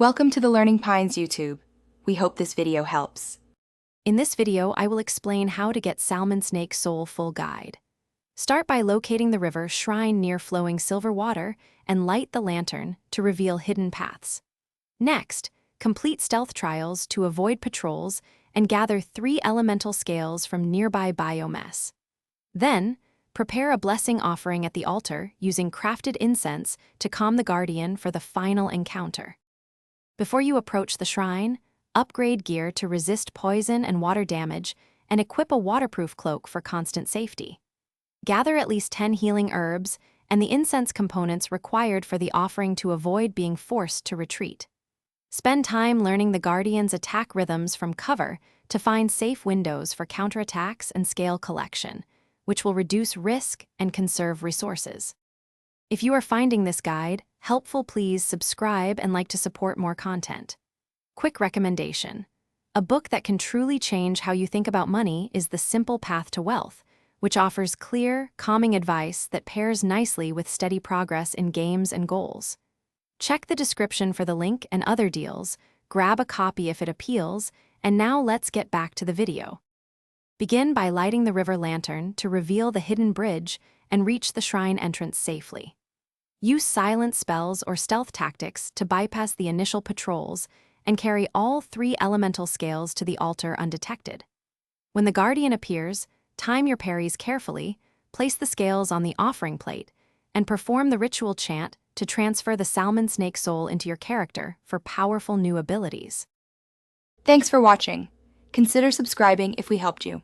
Welcome to the Learning Pines YouTube. We hope this video helps. In this video, I will explain how to get Salmon Snake Soul full guide. Start by locating the river shrine near flowing silver water and light the lantern to reveal hidden paths. Next, complete stealth trials to avoid patrols and gather 3 elemental scales from nearby biomass. Then, prepare a blessing offering at the altar using crafted incense to calm the guardian for the final encounter. Before you approach the shrine, upgrade gear to resist poison and water damage and equip a waterproof cloak for constant safety. Gather at least 10 healing herbs and the incense components required for the offering to avoid being forced to retreat. Spend time learning the Guardian's attack rhythms from cover to find safe windows for counterattacks and scale collection, which will reduce risk and conserve resources. If you are finding this guide helpful, please subscribe and like to support more content. Quick recommendation. A book that can truly change how you think about money is The Simple Path to Wealth, which offers clear, calming advice that pairs nicely with steady progress in games and goals. Check the description for the link and other deals, grab a copy if it appeals, and now let's get back to the video. Begin by lighting the river lantern to reveal the hidden bridge and reach the shrine entrance safely. Use silent spells or stealth tactics to bypass the initial patrols and carry all 3 elemental scales to the altar undetected. When the Guardian appears, time your parries carefully, place the scales on the offering plate, and perform the ritual chant to transfer the Salmon Snake soul into your character for powerful new abilities. Thanks for watching. Consider subscribing if we helped you.